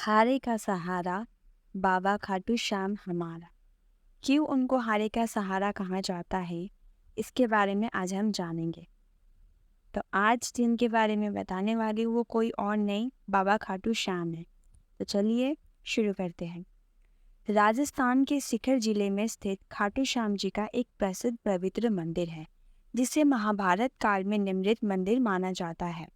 हारे का सहारा बाबा खाटू श्याम हमारा। क्यों उनको हारे का सहारा कहा जाता है, इसके बारे में आज हम जानेंगे। तो आज जिनके बारे में बताने वाली हूँ वो कोई और नहीं, बाबा खाटू श्याम है। तो चलिए शुरू करते हैं। राजस्थान के सीकर जिले में स्थित खाटू श्याम जी का एक प्रसिद्ध पवित्र मंदिर है, जिसे महाभारत काल में निर्मित मंदिर माना जाता है।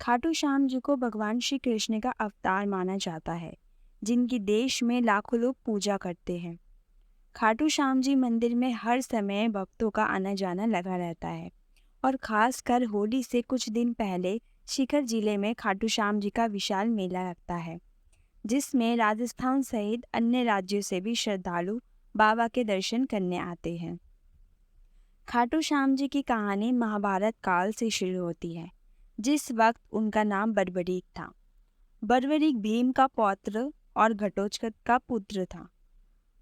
खाटू श्याम जी को भगवान श्री कृष्ण का अवतार माना जाता है, जिनकी देश में लाखों लोग पूजा करते हैं। खाटू श्याम जी मंदिर में हर समय भक्तों का आना जाना लगा रहता है और खासकर होली से कुछ दिन पहले सीकर जिले में खाटू श्याम जी का विशाल मेला लगता है, जिसमें राजस्थान सहित अन्य राज्यों से भी श्रद्धालु बाबा के दर्शन करने आते हैं। खाटू श्याम जी की कहानी महाभारत काल से शुरू होती है, जिस वक्त उनका नाम बर्बरीक था। बर्बरीक भीम का पौत्र और घटोत्कच का पुत्र था।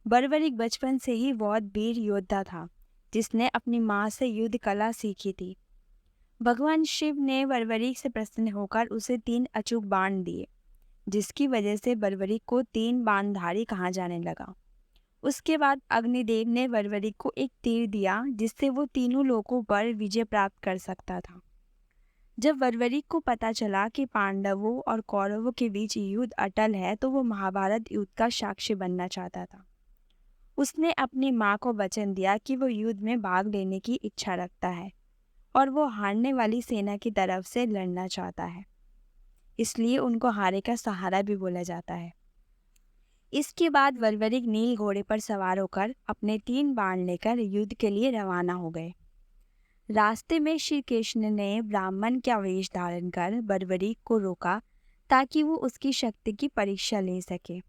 बर्बरीक बचपन से ही बहुत वीर योद्धा था, जिसने अपनी माँ से युद्ध कला सीखी थी। भगवान शिव ने बर्बरीक से प्रसन्न होकर उसे 3 अचूक बाण दिए, जिसकी वजह से बर्बरीक को 3 बाणधारी कहा जाने लगा। उसके बाद अग्निदेव ने बर्बरीक को एक तीर दिया, जिससे वो तीनों लोकों पर विजय प्राप्त कर सकता था। जब बर्बरीक को पता चला कि पांडवों और कौरवों के बीच युद्ध अटल है, तो वो महाभारत युद्ध का साक्षी बनना चाहता था। उसने अपनी माँ को वचन दिया कि वो युद्ध में भाग लेने की इच्छा रखता है और वो हारने वाली सेना की तरफ से लड़ना चाहता है, इसलिए उनको हारे का सहारा भी बोला जाता है। इसके बाद बर्बरीक नील घोड़े पर सवार होकर अपने 3 बाण लेकर युद्ध के लिए रवाना हो गए। रास्ते में श्री कृष्ण ने ब्राह्मण का वेश धारण कर बर्बरीक को रोका, ताकि वो उसकी शक्ति की परीक्षा ले सके।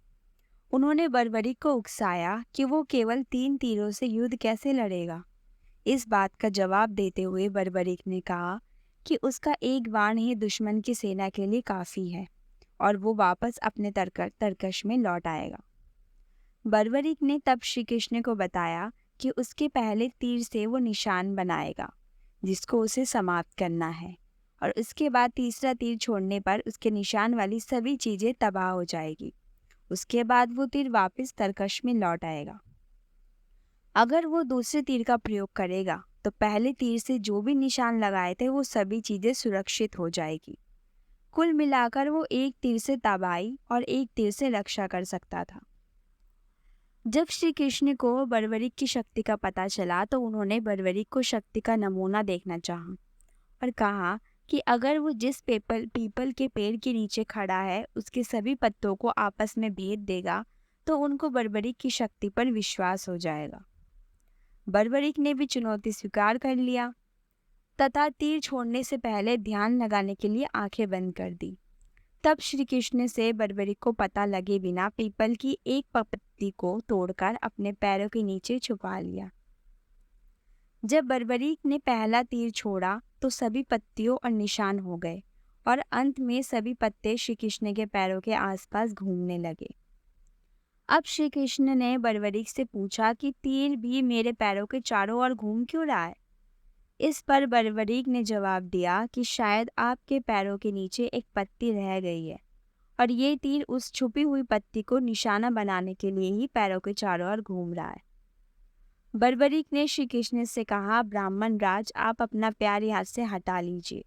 उन्होंने बर्बरीक को उकसाया कि वो केवल 3 तीरों से युद्ध कैसे लड़ेगा। इस बात का जवाब देते हुए बर्बरीक ने कहा कि उसका एक बाण ही दुश्मन की सेना के लिए काफ़ी है और वो वापस अपने तरकश में लौट आएगा। बर्बरीक ने तब श्री कृष्ण को बताया कि उसके पहले तीर से वो निशान बनाएगा, जिसको उसे समाप्त करना है, और उसके बाद तीसरा तीर छोड़ने पर उसके निशान वाली सभी चीज़ें तबाह हो जाएगी। उसके बाद वो तीर वापस तरकश में लौट आएगा। अगर वो दूसरे तीर का प्रयोग करेगा तो पहले तीर से जो भी निशान लगाए थे वो सभी चीज़ें सुरक्षित हो जाएगी। कुल मिलाकर वो एक तीर से तबाही और एक तीर से रक्षा कर सकता था। जब श्री कृष्ण को बर्बरीक की शक्ति का पता चला, तो उन्होंने बर्बरीक को शक्ति का नमूना देखना चाहा और कहा कि अगर वो जिस पीपल के पेड़ के नीचे खड़ा है उसके सभी पत्तों को आपस में भेद देगा, तो उनको बर्बरीक की शक्ति पर विश्वास हो जाएगा। बर्बरीक ने भी चुनौती स्वीकार कर लिया तथा तीर छोड़ने से पहले ध्यान लगाने के लिए आंखें बंद कर दी। तब श्री कृष्ण से बर्बरीक को पता लगे बिना पीपल की एक पत्ती को तोड़कर अपने पैरों के नीचे छुपा लिया। जब बर्बरीक ने पहला तीर छोड़ा तो सभी पत्तियों और निशान हो गए और अंत में सभी पत्ते श्री कृष्ण के पैरों के आसपास घूमने लगे। अब श्री कृष्ण ने बर्बरीक से पूछा कि तीर भी मेरे पैरों के चारों ओर घूम क्यों रहा है। इस पर बर्बरीक ने जवाब दिया कि शायद आपके पैरों के नीचे एक पत्ती रह गई है और ये तीर उस छुपी हुई पत्ती को निशाना बनाने के लिए ही पैरों के चारों ओर घूम रहा है। बर्बरीक ने श्री कृष्ण से कहा, ब्राह्मण राज, आप अपना पैर यहाँ से हटा लीजिए,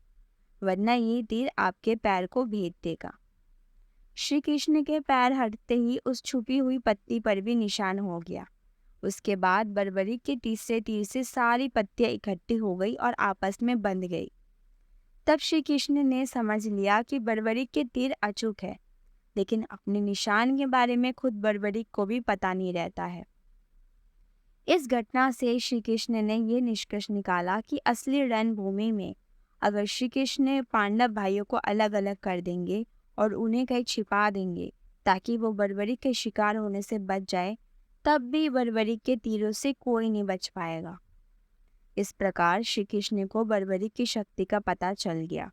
वरना ये तीर आपके पैर को भेद देगा। श्री कृष्ण के पैर हटते ही उस छुपी हुई पत्ती पर भी निशान हो गया। उसके बाद बर्बरीक के तीसरे तीर से सारी पत्तियां इकट्ठी हो गई और आपस में बंध गई। तब श्री कृष्ण ने समझ लिया कि बर्बरीक के तीर अचूक है, लेकिन अपने निशान के बारे में खुद बर्बरीक को भी पता नहीं रहता है। इस घटना से श्री कृष्ण ने यह निष्कर्ष निकाला कि असली रणभूमि में अगर श्री कृष्ण पांडव भाइयों को अलग अलग कर देंगे और उन्हें कहीं छिपा देंगे ताकि वो बर्बरीक के शिकार होने से बच जाए, तब भी बर्बरीक के तीरों से कोई नहीं बच पाएगा। इस प्रकार श्री कृष्ण को बर्बरीक की शक्ति का पता चल गया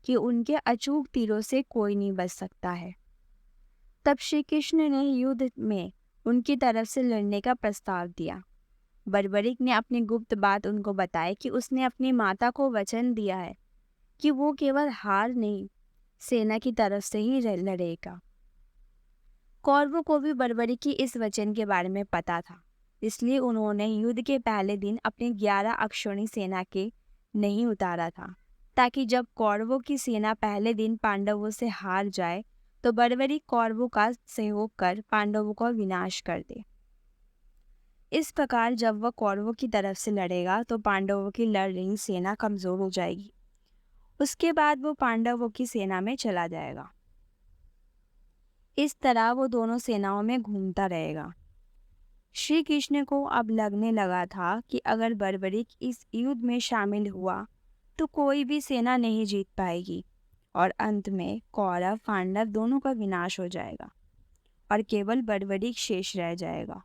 कि उनके अचूक तीरों से कोई नहीं बच सकता है। तब श्री कृष्ण ने युद्ध में उनकी तरफ से लड़ने का प्रस्ताव दिया। बर्बरीक ने अपनी गुप्त बात उनको बताई कि उसने अपनी माता को वचन दिया है कि वो केवल हार नहीं, सेना की तरफ से ही लड़ेगा। कौरवों को भी बर्बरी की इस वचन के बारे में पता था, इसलिए उन्होंने युद्ध के पहले दिन अपनी 11 अक्षौणी सेना के नहीं उतारा था, ताकि जब कौरवों की सेना पहले दिन पांडवों से हार जाए तो बर्बरी कौरवों का सहयोग कर पांडवों का विनाश कर दे। इस प्रकार जब वह कौरवों की तरफ से लड़ेगा तो पांडवों की लड़ रही सेना कमजोर हो जाएगी। उसके बाद वो पांडवों की सेना में चला जाएगा। इस तरह वो दोनों सेनाओं में घूमता रहेगा। श्री कृष्ण को अब लगने लगा था कि अगर बर्बरीक इस युद्ध में शामिल हुआ तो कोई भी सेना नहीं जीत पाएगी और अंत में कौरव पांडव दोनों का विनाश हो जाएगा और केवल बर्बरीक शेष रह जाएगा।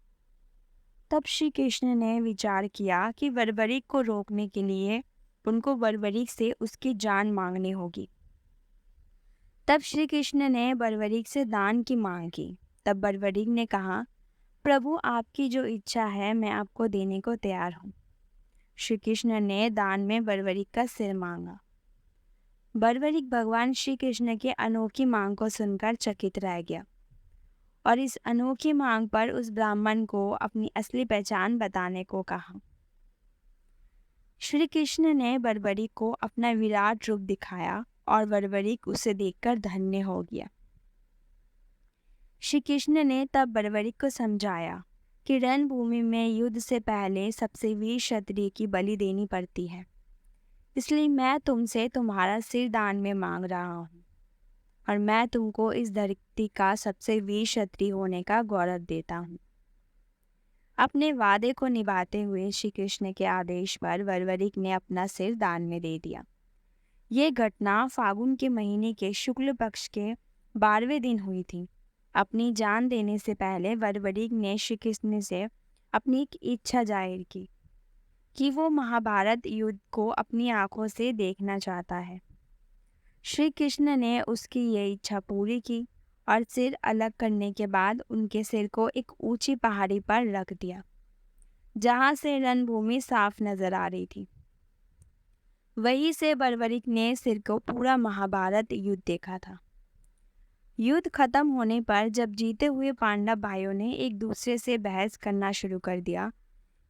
तब श्री कृष्ण ने विचार किया कि बर्बरीक को रोकने के लिए उनको बर्बरीक से उसकी जान मांगनी होगी। तब श्री कृष्ण ने बर्बरीक से दान की मांग की। तब बर्बरीक ने कहा, प्रभु आपकी जो इच्छा है मैं आपको देने को तैयार हूँ। श्री कृष्ण ने दान में बर्बरीक का सिर मांगा। बर्बरीक भगवान श्री कृष्ण के अनोखी मांग को सुनकर चकित रह गया और इस अनोखी मांग पर उस ब्राह्मण को अपनी असली पहचान बताने को कहा। श्री कृष्ण ने बर्बरीक को अपना विराट रूप दिखाया और बर्बरीक उसे देखकर धन्य हो गया। श्री कृष्ण ने तब बर्बरीक को समझाया कि रणभूमि में युद्ध से पहले सबसे वीर क्षत्रिय की बलि देनी पड़ती है, इसलिए मैं तुमसे तुम्हारा सिर दान में मांग रहा हूँ और मैं तुमको इस धरती का सबसे वीर क्षत्रिय होने का गौरव देता हूँ। अपने वादे को निभाते हुए श्री कृष्ण के आदेश पर बर्बरीक ने अपना सिर दान में दे दिया। ये घटना फागुन के महीने के शुक्ल पक्ष के 12वें दिन हुई थी। अपनी जान देने से पहले बर्बरीक ने श्री कृष्ण से अपनी एक इच्छा जाहिर की कि वो महाभारत युद्ध को अपनी आंखों से देखना चाहता है। श्री कृष्ण ने उसकी ये इच्छा पूरी की और सिर अलग करने के बाद उनके सिर को एक ऊंची पहाड़ी पर रख दिया, जहां से रणभूमि साफ नजर आ रही थी। वहीं से बर्बरीक ने सिर को पूरा महाभारत युद्ध देखा था। युद्ध खत्म होने पर जब जीते हुए पांडव भाइयों ने एक दूसरे से बहस करना शुरू कर दिया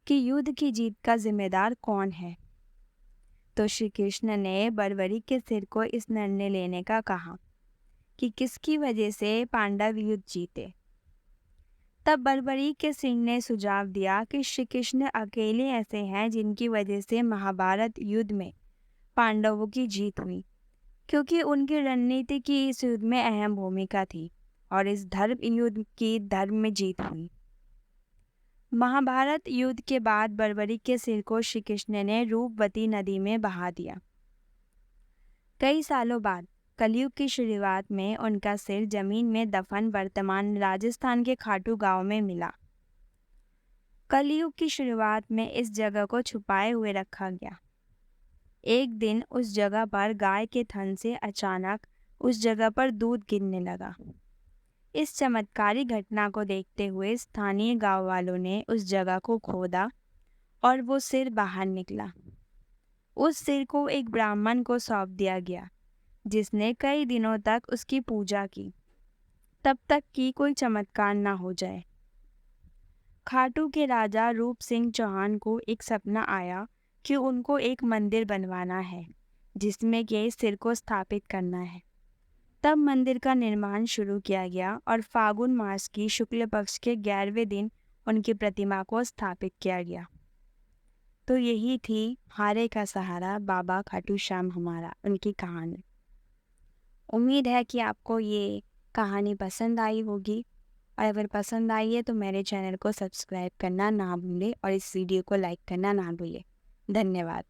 कि युद्ध की जीत का जिम्मेदार कौन है, तो श्री कृष्ण ने बर्बरीक के सिर को इस निर्णय लेने का कहा कि किसकी वजह से पांडव युद्ध जीते। तब बर्बरीक के सिंह ने सुझाव दिया कि श्री कृष्ण अकेले ऐसे हैं जिनकी वजह से महाभारत युद्ध में पांडवों की जीत हुई, क्योंकि उनकी रणनीति की इस युद्ध में अहम भूमिका थी और इस धर्म युद्ध की धर्म में जीत हुई। महाभारत युद्ध के बाद बर्बरीक के सिर को श्री कृष्ण ने रूपवती नदी में बहा दिया। कई सालों बाद कलयुग की शुरुआत में उनका सिर जमीन में दफन वर्तमान राजस्थान के खाटू गांव में मिला। कलयुग की शुरुआत में इस जगह को छुपाए हुए रखा गया। एक दिन उस जगह पर गाय के थन से अचानक उस जगह पर दूध गिरने लगा। इस चमत्कारी घटना को देखते हुए स्थानीय गांव वालों ने उस जगह को खोदा और वो सिर बाहर निकला। उस सिर को एक ब्राह्मण को सौंप दिया गया, जिसने कई दिनों तक उसकी पूजा की, तब तक कि कोई चमत्कार न हो जाए। खाटू के राजा रूप सिंह चौहान को एक सपना आया कि उनको एक मंदिर बनवाना है जिसमें के सिर को स्थापित करना है। तब मंदिर का निर्माण शुरू किया गया और फागुन मास की शुक्ल पक्ष के 11वें दिन उनकी प्रतिमा को स्थापित किया गया। तो यही थी हारे का सहारा बाबा खाटू श्याम हमारा, उनकी कहानी। उम्मीद है कि आपको ये कहानी पसंद आई होगी और अगर पसंद आई है तो मेरे चैनल को सब्सक्राइब करना ना भूलें और इस वीडियो को लाइक करना ना भूलें। धन्यवाद।